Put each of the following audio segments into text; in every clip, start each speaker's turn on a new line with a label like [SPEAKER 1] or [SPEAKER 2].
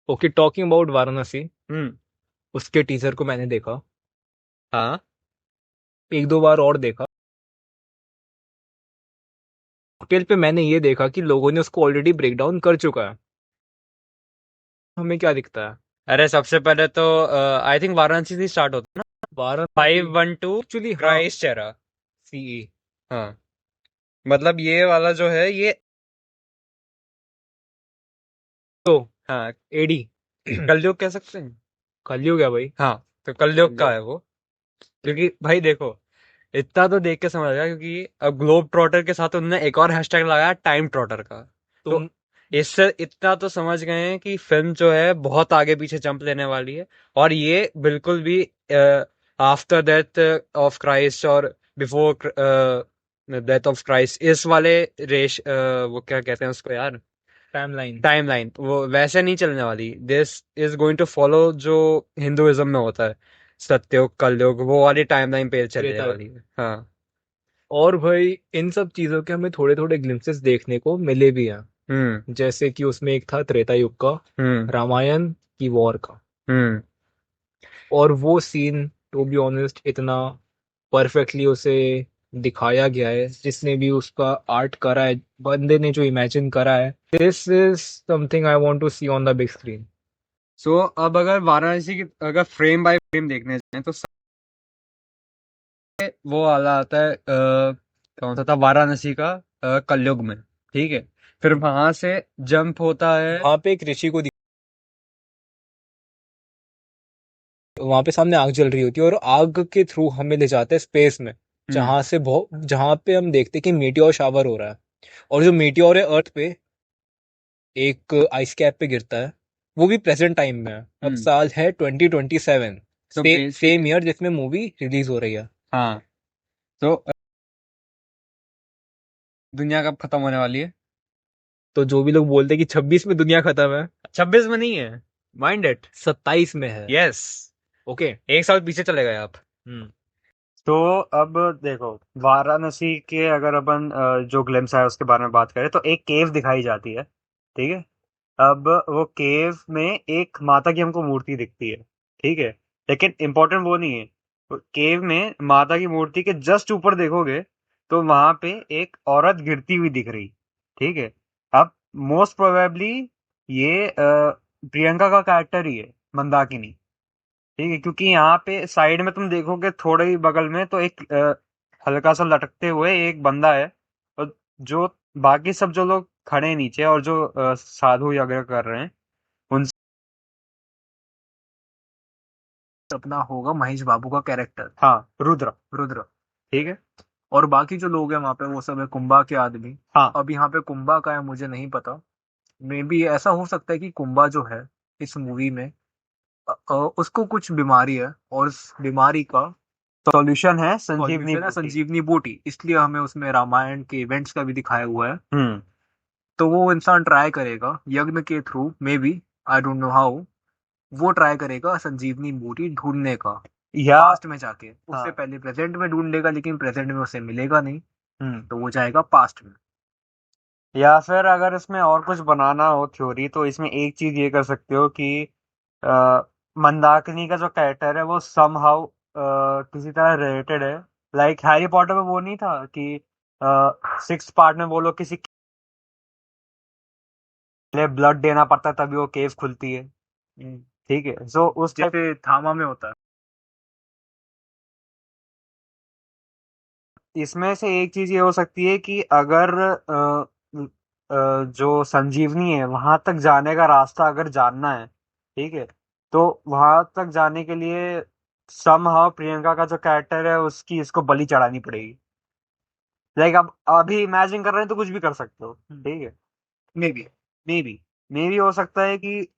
[SPEAKER 1] Okay, talking about Varanasi,
[SPEAKER 2] हम्म।
[SPEAKER 1] उसके teaser को मैंने देखा,
[SPEAKER 2] हाँ।
[SPEAKER 1] एक दो बार और देखा। कॉकटेल पे मैंने ये देखा कि लोगों ने उसको ऑलरेडी ब्रेक डाउन कर चुका है। हमें क्या दिखता है?
[SPEAKER 2] अरे सबसे पहले तो आई थिंक वाराणसी से स्टार्ट होता है ना।
[SPEAKER 1] वाराणसी
[SPEAKER 2] 512
[SPEAKER 1] एक्चुअली, हाँ।
[SPEAKER 2] क्राइस्ट चेरा।
[SPEAKER 1] सीई
[SPEAKER 2] हाँ, मतलब ये वाला जो है ये।
[SPEAKER 1] तो
[SPEAKER 2] हाँ,
[SPEAKER 1] एडी
[SPEAKER 2] कलयुग कह सकते हैं।
[SPEAKER 1] कलयुग है भाई।
[SPEAKER 2] हाँ, तो कलयुग का है वो। क्योंकि भाई देखो, इतना तो देख के समझ आएगा, क्योंकि अब ग्लोब ट्रॉटर के साथ उन्होंने एक और हैशटैग लगाया, टाइम ट्रॉटर का। तो
[SPEAKER 1] तुम
[SPEAKER 2] इससे इतना तो समझ गए हैं कि फिल्म जो है बहुत आगे पीछे जंप लेने वाली है। और ये बिल्कुल भी आफ्टर डेथ ऑफ क्राइस्ट और बिफोर डेथ ऑफ क्राइस्ट इस वाले वो क्या कहते हैं उसको यार,
[SPEAKER 1] टाइमलाइन
[SPEAKER 2] टाइमलाइन, वो वैसे नहीं चलने वाली। This is going to follow जो हिंदुइज्म में होता है, सत्ययुग कलयुग, वो वाली टाइमलाइन पे चलने
[SPEAKER 1] त्रेता।
[SPEAKER 2] वाली है। हाँ।
[SPEAKER 1] और भाई इन सब चीजों के हमें थोड़े थोड़े ग्लिम्पसेस देखने को मिले भी हैं।
[SPEAKER 2] हम्म।
[SPEAKER 1] जैसे कि उसमें एक था त्रेता युग का,
[SPEAKER 2] हम्म।
[SPEAKER 1] रामायण की वॉर का।
[SPEAKER 2] हम्म।
[SPEAKER 1] और वो सीन, टू बी ऑनेस्ट, इतना परफेक्टली उसे दिखाया गया है। जिसने भी उसका आर्ट करा है, बंदे ने जो इमेजिन करा है, this is something I want to see on the big screen.
[SPEAKER 2] So अब अगर वाराणसी की अगर फ्रेम बाय फ्रेम देखने जाए तो वो वाला आता है कौन सा था, वाराणसी का कलयुग में। ठीक है। फिर वहां से जंप होता है।
[SPEAKER 1] वहां पे एक ऋषि को वहां पे सामने आग जल रही होती है, और आग के थ्रू हमें ले जाते हैं स्पेस में।
[SPEAKER 2] हम्म।
[SPEAKER 1] जहां पे हम देखते हैं कि मीटियोर शावर हो रहा है। और जो मीटियोर है अर्थ पे एक आइस कैप पे गिरता है, वो भी प्रेजेंट टाइम में है। अब
[SPEAKER 2] हम्म।
[SPEAKER 1] साल है 2027,
[SPEAKER 2] तो
[SPEAKER 1] सेम
[SPEAKER 2] बेसिक
[SPEAKER 1] ईयर जिसमें मूवी रिलीज हो रही है।
[SPEAKER 2] हाँ, तो दुनिया कब खत्म होने वाली है?
[SPEAKER 1] तो जो भी लोग बोलते हैं कि 26 में दुनिया खत्म है,
[SPEAKER 2] 26 में नहीं है, माइंड इट।
[SPEAKER 1] 27 में है।
[SPEAKER 2] यस।
[SPEAKER 1] ओके।
[SPEAKER 2] एक साल पीछे चले गए आप।
[SPEAKER 1] हम्म।
[SPEAKER 2] तो अब देखो, वाराणसी के अगर अपन जो ग्लिम्स है उसके बारे में बात करें तो एक केव दिखाई जाती है। ठीक है। अब वो केव में एक माता की हमको मूर्ति दिखती है। ठीक है। लेकिन इम्पोर्टेंट वो नहीं है। केव में माता की मूर्ति के जस्ट ऊपर देखोगे तो वहां पे एक औरत गिरती हुई दिख रही। ठीक है। अब मोस्ट प्रोबेबली ये प्रियंका का कैरेक्टर ही है, मंदाकिनी। ठीक है, क्योंकि यहाँ पे साइड में तुम देखोगे थोड़े ही बगल में तो एक हल्का सा लटकते हुए एक बंदा है। और जो बाकी सब जो लोग खड़े हैं नीचे और जो साधु यज्ञ कर रहे हैं उन।
[SPEAKER 1] अपना होगा महेश बाबू का कैरेक्टर,
[SPEAKER 2] हाँ, रुद्र।
[SPEAKER 1] रुद्र।
[SPEAKER 2] ठीक है।
[SPEAKER 1] और बाकी जो लोग हैं वहां पे वो सब है कुंभा के आदमी।
[SPEAKER 2] हाँ।
[SPEAKER 1] अब यहाँ पे कुंभा का है मुझे नहीं पता। मे बी ऐसा हो सकता है कि कुंभा जो है इस मूवी में उसको कुछ बीमारी है, और उस बीमारी का
[SPEAKER 2] सॉल्यूशन है संजीवनी
[SPEAKER 1] सॉल्यूशन है
[SPEAKER 2] बूटी।
[SPEAKER 1] संजीवनी बूटी, इसलिए हमें उसमें रामायण के इवेंट्स का भी दिखाया हुआ है।
[SPEAKER 2] हम्म।
[SPEAKER 1] तो वो इंसान ट्राई करेगा यज्ञ के through, may be, I don't know how, वो ट्राई करेगा संजीवनी बूटी ढूंढने का।
[SPEAKER 2] या
[SPEAKER 1] पास्ट में जाके, उससे
[SPEAKER 2] हाँ।
[SPEAKER 1] पहले प्रेजेंट में ढूंढ लेगा, लेकिन प्रेजेंट में उसे मिलेगा नहीं।
[SPEAKER 2] हम्म।
[SPEAKER 1] तो वो जाएगा पास्ट में।
[SPEAKER 2] या फिर अगर इसमें और कुछ बनाना हो थ्योरी तो इसमें एक चीज ये कर सकते हो कि अ, मंदाकिनी का जो कैरेक्टर है वो समहाउ किसी तरह रिलेटेड है। लाइक हैरी पॉटर में वो नहीं था कि सिक्स पार्ट में वो लोग किसी के लिए ब्लड देना पड़ता है तभी वो केव खुलती है। ठीक है, सो उस टाइप।
[SPEAKER 1] जैसे थामा में होता है।
[SPEAKER 2] इसमें से एक चीज ये हो सकती है कि अगर जो संजीवनी है वहां तक जाने का रास्ता अगर जानना है, ठीक है, तो वहां तक जाने के लिए समहाउ प्रियंका का जो कैरेक्टर है उसकी इसको बलि चढ़ानी पड़ेगी। लाइक अब अभी इमेजिन कर रहे हैं तो कुछ भी कर सकते हो। ठीक है।
[SPEAKER 1] May be.
[SPEAKER 2] May be, may be हो सकता है कि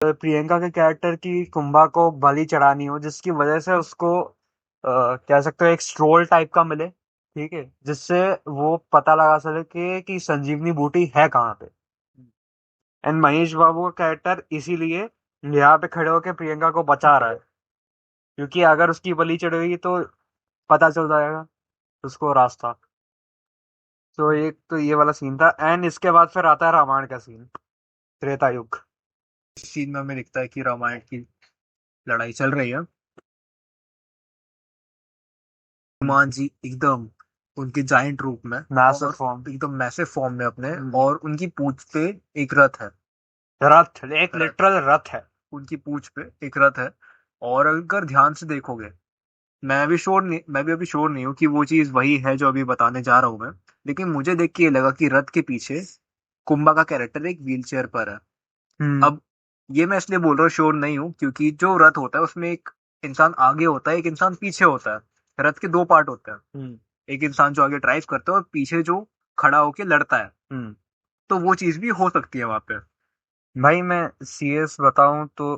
[SPEAKER 2] प्रियंका के कैरेक्टर की कुंभा को बलि चढ़ानी हो जिसकी वजह से उसको कह सकते हो एक स्ट्रोल टाइप का मिले। ठीक है, जिससे वो पता लगा सके कि संजीवनी बूटी है कहाँ पे। एंड महेश बाबू का कैरेक्टर इसीलिए यहाँ पे खड़े होकर प्रियंका को बचा रहा है, क्योंकि अगर उसकी बलि चढ़ेगी तो पता चल जाएगा उसको रास्ता। तो एक तो ये वाला सीन था, एंड इसके बाद फिर आता है रामायण का सीन, त्रेता युग।
[SPEAKER 1] सीन में हमें दिखता है कि रामायण की लड़ाई चल रही है। हनुमान जी एकदम उनके जाइंट रूप में
[SPEAKER 2] मैसिव
[SPEAKER 1] और
[SPEAKER 2] फॉर्म।
[SPEAKER 1] एकदम मैसिव फॉर्म में अपने, और उनकी पूंछ पे एक रथ है।
[SPEAKER 2] रथ, एक
[SPEAKER 1] रथ,
[SPEAKER 2] लिटरल रथ है।
[SPEAKER 1] उनकी पूंछ पे एक रथ है। और अगर ध्यान से देखोगे, मैं भी अभी श्योर नहीं हूँ कि वो चीज वही है जो अभी बताने जा रहा हूँ मैं, लेकिन मुझे देख के ये लगा कि रथ के पीछे कुंभा का कैरेक्टर एक व्हील चेयर पर है।
[SPEAKER 2] हम्म।
[SPEAKER 1] अब ये मैं इसलिए बोल रहा हूँ श्योर नहीं हूँ, क्योंकि जो रथ होता है उसमें एक इंसान आगे होता है, एक इंसान पीछे होता है। रथ के दो पार्ट होते हैं।
[SPEAKER 2] हम्म।
[SPEAKER 1] एक इंसान जो आगे ड्राइव करता है और पीछे जो खड़ा होके लड़ता है।
[SPEAKER 2] हम्म।
[SPEAKER 1] तो वो चीज भी हो सकती है वहां पे।
[SPEAKER 2] भाई मैं सीरियस बताऊं तो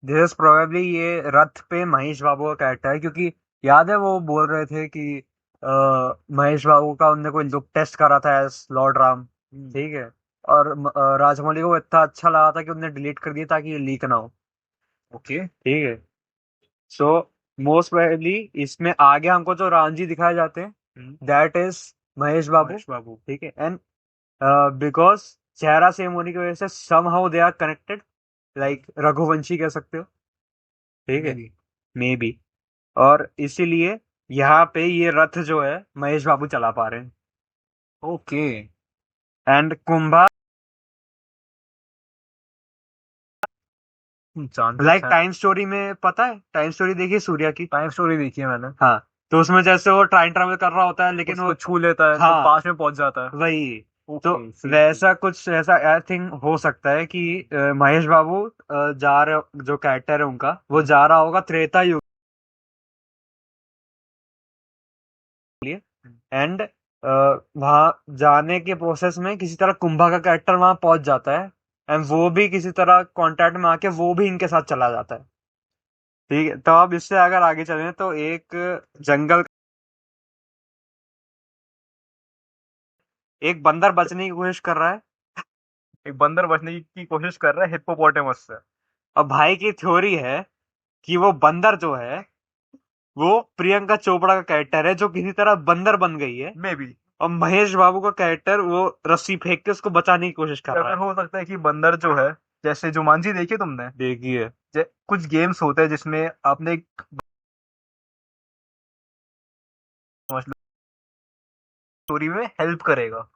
[SPEAKER 2] दिस इज प्रोबेबली ये रथ पे महेश बाबू का कैरेक्टर है, क्योंकि याद है वो बोल रहे थे कि महेश बाबू का उनने कोई लुक टेस्ट करा था एज लॉर्ड राम। ठीक है। और राजमौली को इतना अच्छा लगा था कि उन्होंने डिलीट कर दिया ताकि ये लीक ना हो।
[SPEAKER 1] ओके।
[SPEAKER 2] ठीक है। सो मोस्ट प्रोबेबली इसमें आगे हमको जो राम जी दिखाए जाते हैं दैट इज महेश बाबू।
[SPEAKER 1] महेश बाबू।
[SPEAKER 2] ठीक है। एंड बिकॉज चेहरा सेम होने की वजह से somehow they are connected, like Raghuvanshi कह सकते हो। ठीक है।
[SPEAKER 1] Maybe।
[SPEAKER 2] Maybe. और इसीलिए यहाँ पे ये रथ जो है महेश बाबू चला पा रहे हैं।
[SPEAKER 1] Okay.
[SPEAKER 2] And Kumbha,
[SPEAKER 1] chances
[SPEAKER 2] like
[SPEAKER 1] है।
[SPEAKER 2] टाइम स्टोरी में पता है, टाइम स्टोरी देखिए सूर्या की।
[SPEAKER 1] टाइम स्टोरी देखी है मैंने।
[SPEAKER 2] हाँ। तो उसमें जैसे वो टाइम ट्रेवल कर रहा होता है लेकिन वो,
[SPEAKER 1] उसको छू लेता है तो
[SPEAKER 2] हाँ,
[SPEAKER 1] पास में पहुंच जाता है।
[SPEAKER 2] वही। तो
[SPEAKER 1] ओके सी।
[SPEAKER 2] वैसा कुछ ऐसा आई थिंक हो सकता है कि महेश बाबू जा रहे, जो कैरेक्टर है उनका वो जा रहा होगा त्रेता युग के लिए। एंड वहां जाने के प्रोसेस में किसी तरह कुंभा का कैरेक्टर वहां पहुंच जाता है। एंड वो भी किसी तरह कांटेक्ट में आके वो भी इनके साथ चला जाता है। ठीक है। तो अब इससे अगर आगे चलें तो एक जंगल, एक बंदर बचने की कोशिश कर रहा है।
[SPEAKER 1] एक बंदर बचने की कोशिश कर रहा है हिप्पोपोटेमस से।
[SPEAKER 2] और भाई की थ्योरी है कि वो बंदर जो है वो प्रियंका चोपड़ा का कैरेक्टर है जो किसी तरह बंदर बन गई है।
[SPEAKER 1] May be.
[SPEAKER 2] और महेश बाबू का कैरेक्टर वो रस्सी फेंक के उसको बचाने की कोशिश कर
[SPEAKER 1] या
[SPEAKER 2] रहा
[SPEAKER 1] फिर
[SPEAKER 2] है।
[SPEAKER 1] हो सकता है कि बंदर जो है, जैसे जुमानजी देखी तुमने,
[SPEAKER 2] देखिए।
[SPEAKER 1] कुछ गेम्स होते हैं जिसमें आपने स्टोरी में हेल्प करेगा।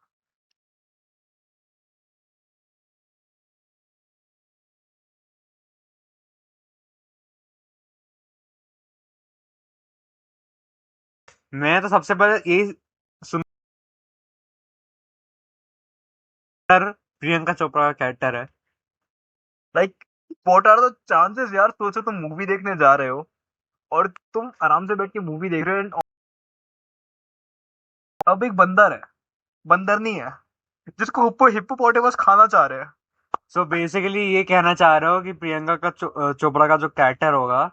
[SPEAKER 2] मैं तो सबसे पहले यही सुंदर प्रियंका चोपड़ा का कैरेक्टर है।
[SPEAKER 1] Like what are the chances यार, सोचो तुम मूवी देखने जा रहे हो और तुम आराम से बैठ के मूवी देख रहे हो and अब एक बंदर है, बंदर नहीं है, जिसको हिप्पोपोटेमस खाना चाह रहे हैं।
[SPEAKER 2] सो बेसिकली ये कहना चाह रहे हो कि प्रियंका का चोपड़ा का जो कैरेक्टर होगा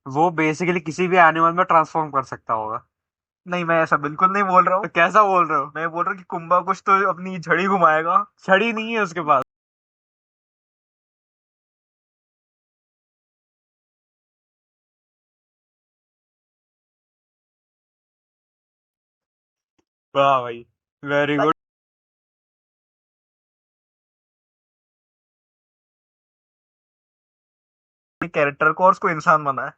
[SPEAKER 2] वो बेसिकली किसी भी एनिमल में ट्रांसफॉर्म कर सकता होगा।
[SPEAKER 1] नहीं, मैं ऐसा बिल्कुल नहीं बोल रहा
[SPEAKER 2] तो
[SPEAKER 1] हूँ।
[SPEAKER 2] कैसा बोल रहे हो?
[SPEAKER 1] मैं बोल रहा हूँ कि कुंभा कुछ तो अपनी झड़ी घुमाएगा।
[SPEAKER 2] छड़ी नहीं है उसके पास। वाह भाई, वेरी
[SPEAKER 1] लाइक
[SPEAKER 2] गुड।
[SPEAKER 1] कैरेक्टर को और उसको इंसान बनाए।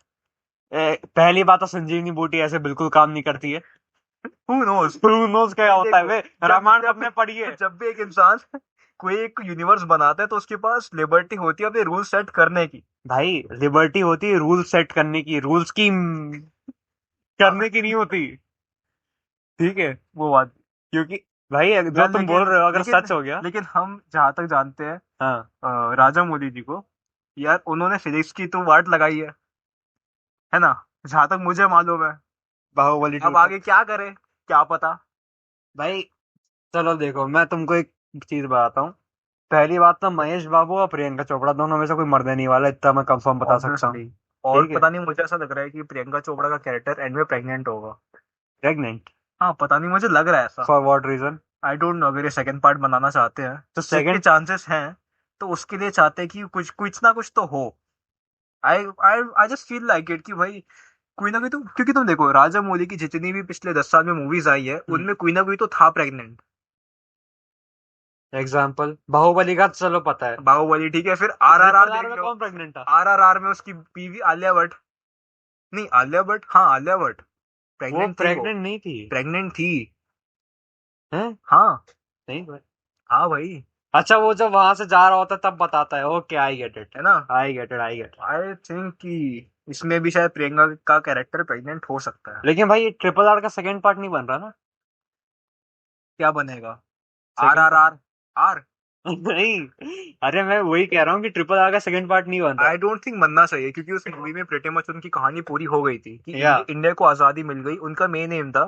[SPEAKER 2] पहली बात तो संजीवनी बूटी ऐसे बिल्कुल काम नहीं करती है।
[SPEAKER 1] Who knows.
[SPEAKER 2] Who knows क्या होता है
[SPEAKER 1] देखो,
[SPEAKER 2] वे,
[SPEAKER 1] जब
[SPEAKER 2] रामायण
[SPEAKER 1] जब
[SPEAKER 2] सबने पढ़ी है।
[SPEAKER 1] जब भी एक इंसान कोई एक यूनिवर्स बनाता है तो उसके पास लिबर्टी होती है अपने रूल सेट करने की।
[SPEAKER 2] भाई लिबर्टी होती है रूल सेट करने की, रूल्स की
[SPEAKER 1] हाँ,
[SPEAKER 2] करने की नहीं होती। ठीक है।
[SPEAKER 1] वो बात।
[SPEAKER 2] क्योंकि भाई जो
[SPEAKER 1] यार
[SPEAKER 2] तुम बोल
[SPEAKER 1] लेकिन
[SPEAKER 2] रहे हो अगर
[SPEAKER 1] लेकिन
[SPEAKER 2] सच हो गया।
[SPEAKER 1] लेकिन हम जहां तक जानते हैं
[SPEAKER 2] हाँ।
[SPEAKER 1] राजा मोदी जी को, यार उन्होंने फिजिक्स की तो वाट लगाई है ना, जहां तक मुझे मालूम है।
[SPEAKER 2] बाहुबली टू
[SPEAKER 1] अब
[SPEAKER 2] तक।
[SPEAKER 1] आगे क्या करे, क्या पता।
[SPEAKER 2] भाई चलो देखो मैं तुमको एक चीज बताता हूँ। पहली बात तो महेश बाबू और प्रियंका चोपड़ा दोनों में से कोई मरने नहीं वाला, इतना मैं कंफर्म बता सकता हूँ।
[SPEAKER 1] ऑब्वियसली। और
[SPEAKER 2] ठीक है।
[SPEAKER 1] पता नहीं, मुझे ऐसा लग रहा है कि प्रियंका चोपड़ा का कैरेक्टर एंड में प्रेग्नेंट होगा।
[SPEAKER 2] प्रेग्नेंट?
[SPEAKER 1] हाँ, पता नहीं, मुझे लग रहा है ऐसा।
[SPEAKER 2] For what reason?
[SPEAKER 1] I don't know, अगर ये सेकंड पार्ट बनाना चाहते हैं
[SPEAKER 2] तो
[SPEAKER 1] जितने
[SPEAKER 2] सेकंड।
[SPEAKER 1] चांसेस हैं, तो उसके लिए चाहते हैं कि कुछ कुछ ना कुछ तो हो। I I I just feel like it कि भाई कोई ना कोई तो, क्योंकि तुम देखो राजा मौली की जितनी भी पिछले 10 साल में मूवीज आई है उनमें कोई ना कोई तो था प्रेग्नेंट।
[SPEAKER 2] एग्जाम्पल बाहुबली का तो चलो पता है।
[SPEAKER 1] बाहुबली ठीक है, फिर आरआरआर
[SPEAKER 2] RRR
[SPEAKER 1] देख
[SPEAKER 2] में
[SPEAKER 1] लो।
[SPEAKER 2] कौन प्रेग्नेंट था?
[SPEAKER 1] आरआरआर में उसकी बीवी आलिया भट्ट, नहीं आलिया भट्ट, हाँ आलिया भट्ट
[SPEAKER 2] वो
[SPEAKER 1] प्रेग्नेंट थी, वो
[SPEAKER 2] प्रेग्नेंट नहीं थी।
[SPEAKER 1] प्रेग्नेंट थी।
[SPEAKER 2] हैं?
[SPEAKER 1] हाँ।
[SPEAKER 2] नहीं भाई।
[SPEAKER 1] हाँ भाई।
[SPEAKER 2] अच्छा, वो जब वहां से जा रहा होता है तब बताता है। Okay, I get it.
[SPEAKER 1] है ना।
[SPEAKER 2] I get it, I get it.
[SPEAKER 1] I think कि इसमें भी शायद प्रियंका का कैरेक्टर प्रेग्नेंट हो सकता है।
[SPEAKER 2] लेकिन भाई ये RRR का सेकंड पार्ट नहीं बन रहा ना?
[SPEAKER 1] क्या बनेगा? R
[SPEAKER 2] second
[SPEAKER 1] R
[SPEAKER 2] part.
[SPEAKER 1] R R
[SPEAKER 2] नहीं, अरे मैं वही कह रहा हूँ कि RRR का सेकंड पार्ट नहीं बन रहा।
[SPEAKER 1] आई डोंट थिंक बनना चाहिए, क्योंकि उस मूवी में प्रेटी मच उनकी कहानी पूरी हो गई थी कि
[SPEAKER 2] या
[SPEAKER 1] इंडिया को आजादी मिल गई। उनका मेन एम था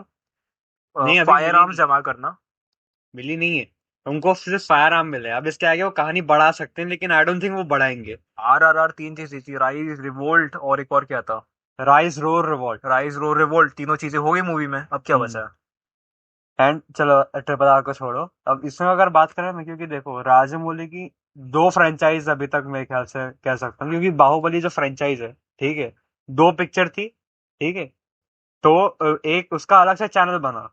[SPEAKER 2] नहीं, अभी
[SPEAKER 1] फायर
[SPEAKER 2] मिली
[SPEAKER 1] आर्म्स
[SPEAKER 2] नहीं।
[SPEAKER 1] जमा करना।
[SPEAKER 2] मिली नहीं है। उनको सिर्फ फायर आर्म मिले। अब इसके आगे वो कहानी बढ़ा सकते हैं, लेकिन आई डोंट थिंक वो बढ़ाएंगे।
[SPEAKER 1] आरआरआर तीन चीजें थी, राइज रिवोल्ट और एक और क्या था,
[SPEAKER 2] राइज रोर रिवॉल्ट।
[SPEAKER 1] राइज रो रिवोल्ट, तीनों चीजें हो गई मूवी में, अब क्या बचा
[SPEAKER 2] हम्म।
[SPEAKER 1] है?
[SPEAKER 2] एंड चलो, RRR को छोड़ो। अब इसमें अगर बात करें ना, क्योंकि देखो राजमौली की दो फ्रेंचाइज अभी तक मेरे ख्याल से कह सकता हूँ, क्योंकि बाहुबली जो फ्रेंचाइज है, ठीक है, दो पिक्चर थी, ठीक है। तो एक उसका अलग से चैनल बना,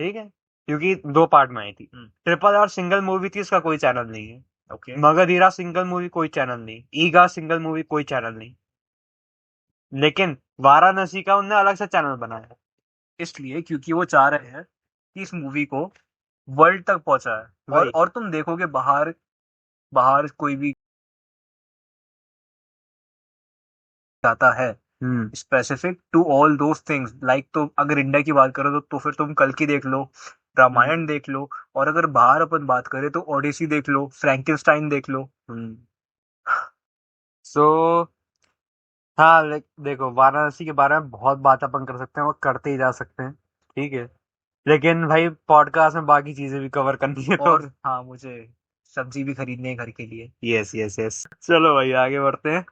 [SPEAKER 2] ठीक है, क्योंकि दो पार्ट में आई थी। RRR सिंगल मूवी थी, उसका कोई चैनल नहीं है।
[SPEAKER 1] ओके।
[SPEAKER 2] मगधीरा सिंगल मूवी, कोई चैनल नहीं। ईगा सिंगल मूवी, कोई चैनल नहीं। लेकिन वाराणसी का उनने अलग से चैनल बनाया।
[SPEAKER 1] इसलिए क्योंकि वो चाह रहे हैं कि इस मूवी को वर्ल्ड तक पहुंचाए।
[SPEAKER 2] वही।
[SPEAKER 1] और तुम देखोगे बाहर, बाहर कोई भी जाता है
[SPEAKER 2] hmm.
[SPEAKER 1] Specific to all those things like, तो अगर इंडिया की बात करो तो फिर तुम कल की देख लो,
[SPEAKER 2] हम्म।
[SPEAKER 1] रामायण देख लो। और अगर बाहर अपन बात करें तो ओडिसी देख लो, फ्रैंकेनस्टाइन देख लो।
[SPEAKER 2] हम्म। सो हाँ, देखो वाराणसी के बारे में बहुत बात अपन कर सकते हैं और करते ही जा सकते हैं, ठीक है। लेकिन भाई पॉडकास्ट में बाकी चीजें भी कवर करनी है तो।
[SPEAKER 1] और हाँ, मुझे सब्जी भी खरीदनी है घर के लिए।
[SPEAKER 2] Yes, yes, yes. चलो भाई, आगे बढ़ते हैं।